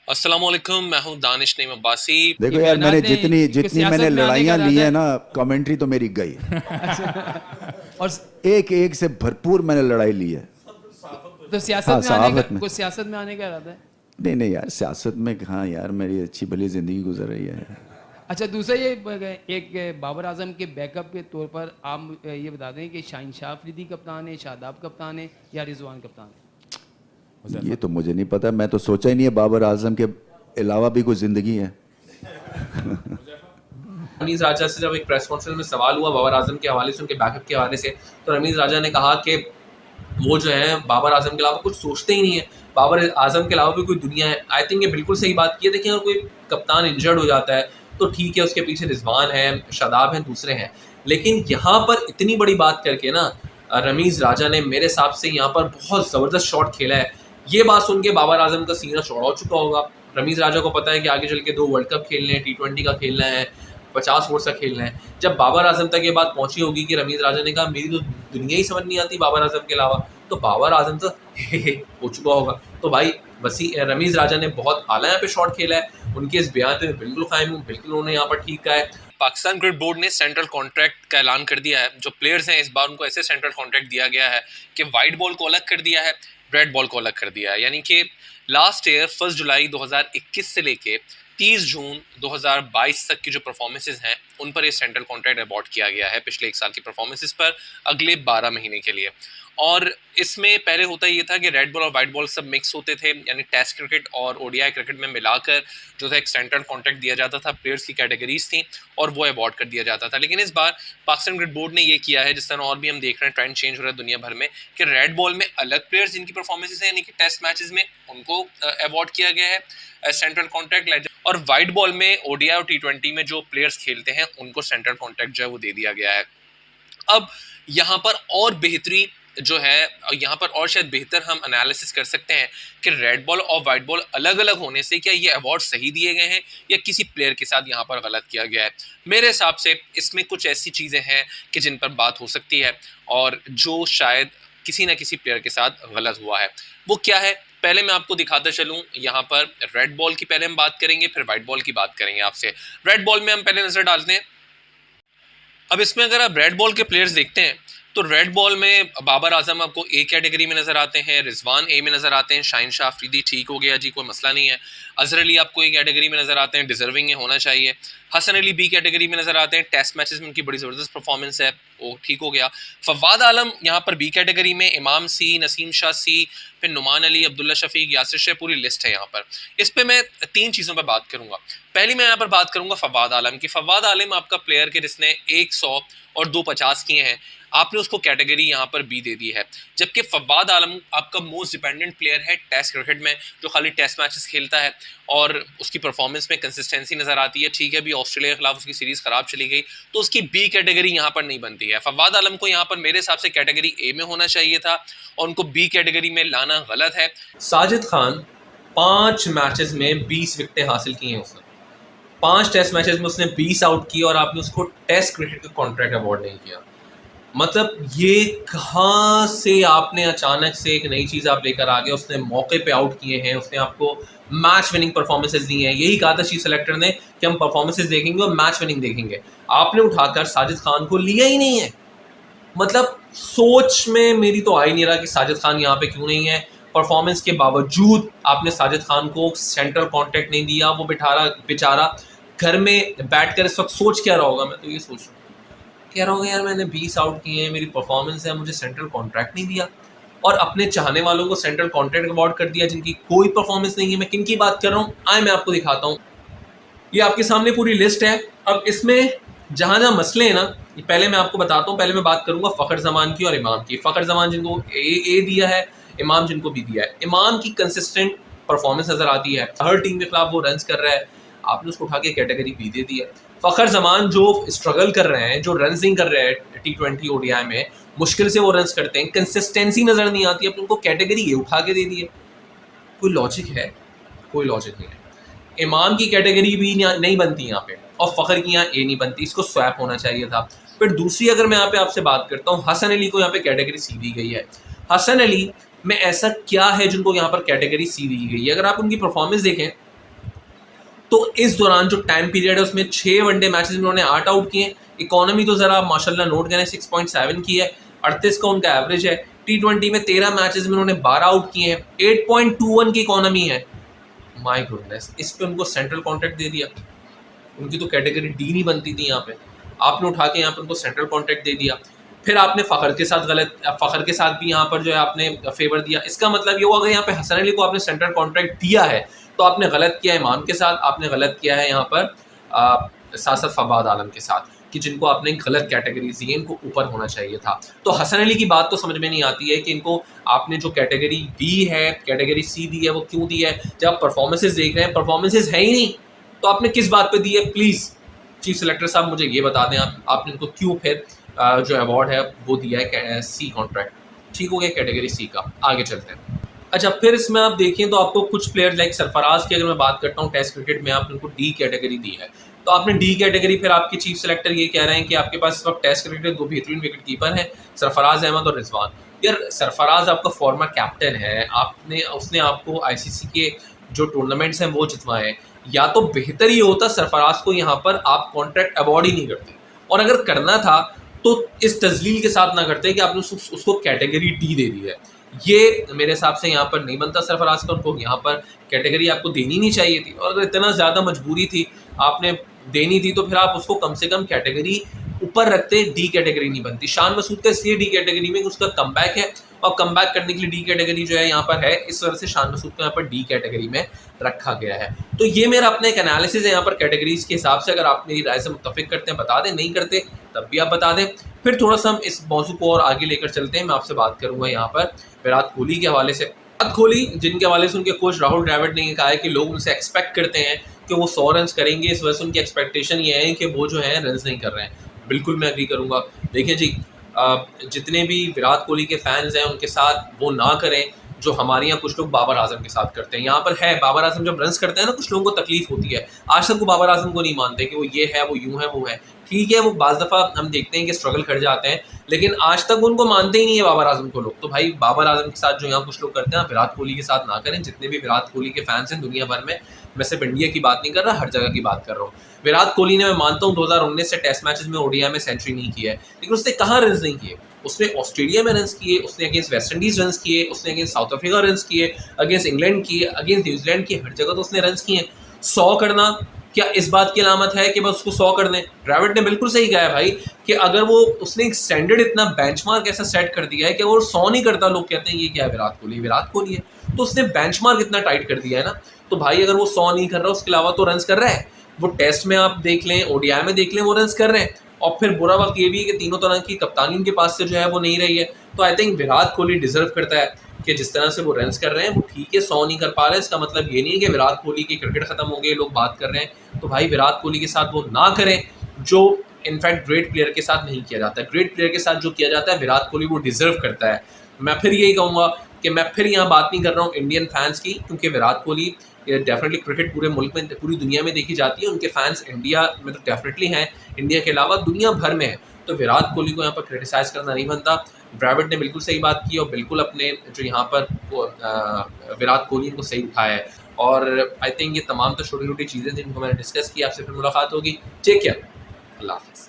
अस्सलाम वालेकुम, मैं हूं दानिश नईम अब्बासी। ये देखो यार, बयानात मैंने ने जितनी कि जितनी सियासत मैंने में आने का लड़ाइयाँ ली इरादा है है। ना, कमेंट्री तो मेरी गई। अच्छा। और एक एक से भरपूर मैंने लड़ाई ली है। तो सियासत हाँ, में आने का सहाफत में। कुछ सियासत में आने का इरादा है। नहीं नहीं यार, सियासत में कहाँ यार, मेरी अच्छी भली जिंदगी गुजर रही है। अच्छा, दूसरा ये एक बाबर आजम के बैकअप के तौर पर आप ये बता दें कि शाहीन शाह अफरीदी कप्तान है, शादाब कप्तान है या रिजवान कप्तान है। ये तो मुझे नहीं पता, मैं तो सोचा ही नहीं है बाबर आजम के अलावा भी कोई जिंदगी है। रमीज राजा से जब एक प्रेस कॉन्फ्रेंस में सवाल हुआ बाबर आजम के हवाले से, उनके बैकअप के हवाले से, तो रमीज राजा ने कहा कि वो जो है बाबर आजम के अलावा कुछ सोचते ही नहीं है, बाबर आजम के अलावा भी कोई दुनिया है। आई थिंक ये बिल्कुल सही बात की है। देखिए, अगर कोई कप्तान इंजर्ड हो जाता है तो ठीक है, उसके पीछे रिजवान है, शादाब हैं, दूसरे हैं, लेकिन यहाँ पर इतनी बड़ी बात करके ना रमीज राजा ने मेरे हिसाब से यहाँ पर बहुत ज़बरदस्त शॉट खेला है। ये बात सुन के बाबर आजम का सीना चौड़ा हो चुका होगा। रमीज राजा को पता है कि आगे चल के 2 वर्ल्ड कप खेलने हैं, T20 का खेलना है, 50 ओवर्स का खेलना है। जब बाबर आजम तक ये बात पहुंची होगी कि रमीज राजा ने कहा मेरी तो दुनिया ही समझ नहीं आती बाबर आजम के अलावा, तो बाबर आजम तो हो चुका होगा। तो भाई रमीज राजा ने बहुत आला यहाँ पे शॉट खेला है। उनके इस बयान पे मैं बिल्कुल कायम हूँ, बिल्कुल उन्होंने यहाँ पर ठीक कहा है। पाकिस्तान क्रिकेट बोर्ड ने सेंट्रल कॉन्ट्रैक्ट का ऐलान कर दिया है। जो प्लेयर्स हैं, इस बार उनको ऐसे सेंट्रल कॉन्ट्रैक्ट दिया गया है कि वाइट बॉल को अलग कर दिया है, रेड बॉल को अलग कर दिया है। यानी कि लास्ट ईयर 1 जुलाई 2021 से लेके 30 जून 2022 तक की जो परफॉर्मेंसेज हैं उन पर ये सेंट्रल कॉन्ट्रैक्ट अवार्ड किया गया है, पिछले 1 साल की परफॉर्मेंसेज पर अगले 12 महीने के लिए। और इसमें पहले होता ये था कि रेड बॉल और वाइट बॉल सब मिक्स होते थे, यानी टेस्ट क्रिकेट और ओडीआई क्रिकेट में मिलाकर जो था एक सेंट्रल कॉन्ट्रैक्ट दिया जाता था, प्लेयर्स की कैटेगरीज थी और वो अवार्ड कर दिया जाता था। लेकिन इस बार पाकिस्तान क्रिकेट बोर्ड ने ये किया है, जिस तरह और भी हम देख रहे हैं ट्रेंड चेंज हो रहा है दुनिया भर में, कि रेड बॉल में अलग प्लेयर्स जिनकी परफॉर्मेंसेज हैं, यानी कि टेस्ट मैचेस में उनको अवार्ड किया गया है सेंट्रल कॉन्ट्रैक्ट, और वाइट बॉल में ओडीआई और T20 में जो प्लेयर्स खेलते हैं उनको सेंट्रल कॉन्ट्रैक्ट जो है वो दे दिया गया है। अब यहाँ पर और बेहतरी जो है, यहाँ पर और शायद बेहतर हम एनालिसिस कर सकते हैं कि रेड बॉल और वाइट बॉल अलग अलग होने से क्या ये अवार्ड सही दिए गए हैं या किसी प्लेयर के साथ यहाँ पर गलत किया गया है। मेरे हिसाब से इसमें कुछ ऐसी चीज़ें हैं कि जिन पर बात हो सकती है और जो शायद किसी ना किसी प्लेयर के साथ गलत हुआ है। वो क्या है, पहले मैं आपको दिखाता चलूँ। यहाँ पर रेड बॉल की पहले हम बात करेंगे, फिर वाइट बॉल की बात करेंगे आपसे। रेड बॉल में हम पहले नज़र डालते हैं। अब इसमें अगर आप रेड बॉल के प्लेयर्स देखते हैं तो रेड बॉल में बाबर आजम आपको ए कैटेगरी में नजर आते हैं, रिजवान ए में नजर आते हैं, शाहीन शाह अफरीदी ठीक हो गया जी, कोई मसला नहीं है, अजहर अली आपको ए कैटेगरी में नजर आते हैं, डिजर्विंग है, होना चाहिए, हसन अली बी कैटेगरी में नजर आते हैं, टेस्ट मैचेस में उनकी बड़ी ज़बरदस्त परफॉर्मेंस है, वो ठीक हो गया। फवाद आलम यहाँ पर बी कैटेगरी में, इमाम सी, नसीम शाह सी, फिर नुमान अली, अब्दुल्ला शफीक, यासिर शाह, पूरी लिस्ट है यहाँ पर। इस पर मैं 3 चीज़ों पर बात करूँगा। पहली मैं यहाँ पर बात करूँगा फवाद आलम की। फवाद आलम आपका प्लेयर के जिसने 100 और 250 किए हैं, आपने उसको कैटेगरी यहाँ पर बी दे दी है। जबकि फवाद आलम आपका मोस्ट डिपेंडेंट प्लेयर है टेस्ट क्रिकेट में, जो खाली टेस्ट मैचेस खेलता है और उसकी परफॉर्मेंस में कंसिस्टेंसी नज़र आती है। ठीक है, अभी ऑस्ट्रेलिया के खिलाफ उसकी सीरीज़ ख़राब चली गई तो उसकी बी कैटेगरी यहाँ पर नहीं बनती है। फवाद आलम को यहाँ पर मेरे हिसाब से कैटेगरी ए में होना चाहिए था और उनको बी कैटेगरी में लाना गलत है। साजिद खान 5 मैचेस में 20 विकेटें हासिल की हैं उसने, 5 टेस्ट मैचेस में उसने 20 आउट किए और आपने उसको टेस्ट क्रिकेट का कॉन्ट्रैक्ट अवार्ड नहीं किया। मतलब ये कहाँ से आपने अचानक से एक नई चीज़ आप लेकर आ गए। उसने मौके पे आउट किए हैं, उसने आपको मैच विनिंग परफॉर्मेंसेज दी हैं। यही कहा था चीफ सेलेक्टर ने कि हम परफॉर्मेंसेज देखेंगे और मैच विनिंग देखेंगे। आपने उठाकर साजिद खान को लिया ही नहीं है। मतलब सोच में मेरी तो आ ही नहीं रहा कि साजिद खान यहाँ पे क्यों नहीं है। परफॉर्मेंस के बावजूद आपने साजिद खान को सेंट्रल कॉन्ट्रैक्ट नहीं दिया। वो बेचारा घर में बैठकर इस वक्त सोच क्या रहा होगा। मैं तो ये सोच रहा हूँ, कह रहा हूँ यार मैंने 20 आउट किए हैं, मेरी परफॉर्मेंस है, मुझे सेंट्रल कॉन्ट्रैक्ट नहीं दिया और अपने चाहने वालों को सेंट्रल कॉन्ट्रैक्ट अवार्ड कर दिया जिनकी कोई परफॉर्मेंस नहीं है। मैं किन की बात कर रहा हूँ, आए मैं आपको दिखाता हूँ। ये आपके सामने पूरी लिस्ट है। अब इसमें जहाँ जहाँ मसले हैं ना, पहले मैं आपको बताता हूँ। पहले मैं बात करूँगा फ़खर जमान की और इमाम की। फ़खर जमान जिनको ए दिया है, इमाम जिनको भी दिया है। इमाम की कंसिस्टेंट परफॉर्मेंस नज़र आती है, हर टीम के खिलाफ वो रन्स कर रहा है, आपने उसको उठा के कैटेगरी बी दे दी है। फ़खर जमान जो स्ट्रगल कर रहे हैं, जो रन्स नहीं कर रहे हैं T20 ODI में, मुश्किल से वो रन्स करते हैं, कंसिस्टेंसी नज़र नहीं आती, अपने उनको कैटेगरी ए उठा के दे दी है। कोई लॉजिक है? कोई लॉजिक नहीं है। इमाम की कैटेगरी भी नहीं बनती यहाँ पे और फ़खर की यहाँ ए नहीं बनती, इसको स्वैप होना चाहिए था। फिर दूसरी अगर मैं यहाँ पे आपसे बात करता हूँ, हसन अली को यहाँ पे कैटेगरी सी दी गई है। हसन अली में ऐसा क्या है जिनको यहाँ पर कैटेगरी सी दी गई है? अगर आप उनकी परफॉर्मेंस देखें तो इस दौरान जो टाइम पीरियड है उसमें 6 वनडे मैचेस में उन्होंने 8 आउट किए। इकोनॉमी तो ज़रा माशाल्लाह नोट करें 6.7 की है, 38 का उनका एवरेज है। T20 में 13 मैचेस में उन्होंने 12 आउट किए हैं, 8.21 की इकोनॉमी है। माय गुडनेस, इस पे उनको सेंट्रल कॉन्ट्रैक्ट दे दिया। उनकी तो कैटेगरी डी नहीं बनती थी यहाँ पे, आपने उठा के यहाँ पे उनको सेंट्रल कॉन्ट्रैक्ट दे दिया। फिर आपने फ़खर के साथ फ़खर के साथ भी यहाँ पर जो है आपने फेवर दिया। इसका मतलब ये हुआ अगर यहाँ पे हसन अली को आपने सेंट्रल कॉन्ट्रैक्ट दिया है तो आपने गलत किया है इमाम के साथ, आपने गलत किया है यहाँ पर साथ साथ फवाद आलम के साथ, कि जिनको आपने गलत कैटेगरीज दी, इनको ऊपर होना चाहिए था। तो हसन अली की बात तो समझ में नहीं आती है कि इनको आपने जो कैटेगरी दी है, कैटेगरी सी दी है, वो क्यों दी है? जब आप परफॉर्मेंसेज देख रहे हैं, परफॉर्मेंसेज है ही नहीं, तो आपने किस बात पे दी है? प्लीज़ चीफ सेलेक्टर साहब मुझे ये बता दें, आपने इनको क्यों फिर जो अवार्ड है वो दिया है सी कॉन्ट्रैक्ट। ठीक हो गया कैटेगरी सी का, आगे चलते हैं। अच्छा, फिर इसमें आप देखें तो आपको कुछ प्लेयर लाइक सरफराज की अगर मैं बात करता हूँ टेस्ट क्रिकेट में, आपने उनको डी कैटेगरी दी है। तो आपने डी कैटेगरी, फिर आपके चीफ सेलेक्टर ये कह रहे हैं कि आपके पास इस वक्त टेस्ट क्रिकेट 2 बेहतरीन विकेट कीपर हैं, सरफराज अहमद और रिजवान। यार सरफराज आपका फॉर्मर कैप्टन है, उसने आपको आईसीसी के जो टूर्नामेंट्स हैं वो जितवाए। या तो बेहतर ये होता सरफराज को यहाँ पर आप कॉन्ट्रैक्ट अवॉर्ड ही नहीं करते, और अगर करना था तो इस तजलील के साथ ना करते कि आपने उसको कैटेगरी डी दे दी है। ये मेरे हिसाब से यहाँ पर नहीं बनता सरफराज का, उनको यहाँ पर कैटेगरी आपको देनी नहीं चाहिए थी। और अगर इतना ज़्यादा मजबूरी थी आपने देनी थी तो फिर आप उसको कम से कम कैटेगरी ऊपर रखते, डी कैटेगरी नहीं बनती। शान मसूद का इसलिए डी कैटेगरी में उसका कमबैक है, और कमबैक करने के लिए डी कैटेगरी जो है यहाँ पर है, इस वजह से शान मसूद को यहाँ पर डी कैटेगरी में रखा गया है। तो ये मेरा अपना एक एनालिसिस है यहाँ पर कैटेगरीज के हिसाब से। अगर आप मेरी राय से मुत्तफिक करते हैं बता दें, नहीं करते तब भी आप बता दें। फिर थोड़ा सा हम इस मौजू को और आगे लेकर चलते हैं। मैं आपसे बात करूँगा यहाँ पर विराट कोहली के हवाले से। विराट कोहली जिनके हवाले से उनके कोच राहुल द्रविड़ ने कहा है कि लोग उनसे एक्सपेक्ट करते हैं कि वो 100 रन करेंगे, इस वजह से उनकी एक्सपेक्टेशन ये है कि वो जो है रन नहीं कर रहे हैं। बिल्कुल मैं एग्री करूँगा। देखिए जी, जितने भी विराट कोहली के फैंस हैं उनके साथ वो ना करें जो हमारे यहाँ कुछ लोग बाबर आजम के साथ करते हैं। यहाँ पर है बाबर आजम जब रन्स करते हैं ना, कुछ लोगों को तकलीफ होती है। आज तक वो बाबर आजम को नहीं मानते कि वो ये है, वो यूं है, वो है। ठीक है, वो बाज़ दफ़ा हम देखते हैं कि स्ट्रगल कर जाते हैं, लेकिन आज तक उनको मानते ही नहीं है बाबर आजम को लोग। तो भाई बाबर आजम के साथ जो यहाँ कुछ लोग करते हैं, विराट कोहली के साथ ना करें। जितने भी विराट कोहली के फैंस हैं दुनिया भर में, मैं सिर्फ इंडिया की बात नहीं कर रहा, हर जगह की बात कर रहा हूँ। विराट कोहली ने, मैं मानता हूँ 2019 से टेस्ट मैचेस में, ओडीआई में सेंचुरी नहीं की है, लेकिन उसने कहाँ रन नहीं किए? उसने ऑस्ट्रेलिया में रन्स किए, उसने अगेंस्ट वेस्ट इंडीज़ रन्स किए, उसने अगेंस्ट साउथ अफ्रीका रन्स किए, अगेंस्ट इंग्लैंड किए, अगेंस्ट न्यूजीलैंड किए, हर जगह तो उसने रन्स किए। 100 करना क्या इस बात की अलामत है कि बस उसको 100 कर दें? द्रविड़ ने बिल्कुल सही कहा है भाई कि अगर वो उसने एक स्टैंडर्ड इतना बेंचमार्क ऐसा सेट कर दिया है कि अगर वो 100 नहीं करता, लोग कहते हैं ये क्या है, विराट कोहली विराट कोहली है। तो उसने बेंचमार्क इतना टाइट कर दिया है ना, तो भाई अगर वो 100 नहीं कर रहा, उसके अलावा तो रन्स कर रहा है। वो टेस्ट में आप देख लें, ओडीआई में देख लें, वो रन्स कर रहे हैं। और फिर बुरा वक्त ये भी है कि तीनों तरह की कप्तानी उनके पास से जो है वो नहीं रही है। तो I think Virat Kohli deserve करता है कि जिस तरह से वो रन्स कर रहे हैं वो ठीक है। 100 नहीं कर पा रहे हैं, इसका मतलब ये नहीं है कि विराट कोहली की क्रिकेट खत्म हो गई, लोग बात कर रहे हैं। तो भाई विराट कोहली के साथ वो ना करें जो इनफैक्ट ग्रेट प्लेयर के साथ नहीं किया जाता है। ग्रेट प्लेयर के साथ जो किया जाता है, विराट कोहली वो डिजर्व करता है। मैं फिर यही कहूँगा कि मैं फिर यहाँ बात नहीं कर रहा हूँ इंडियन फैंस की, क्योंकि विराट कोहली डेफिनेटली क्रिकेट पूरे मुल्क में, पूरी दुनिया में देखी जाती है। उनके फैंस इंडिया में तो डेफिनेटली हैं, इंडिया के अलावा दुनिया भर में है। तो विराट कोहली को यहाँ पर क्रिटिसाइज़ करना नहीं बनता। द्रविड़ ने बिल्कुल सही बात की, और बिल्कुल अपने जो यहाँ पर विराट कोहली को सही उठाया है। और आई थिंक ये तमाम तो छोटी छोटी चीज़ें थी जिनको मैंने डिस्कस की। आपसे फिर मुलाकात होगी। टेक केयर, अल्लाह हाफ़िज़।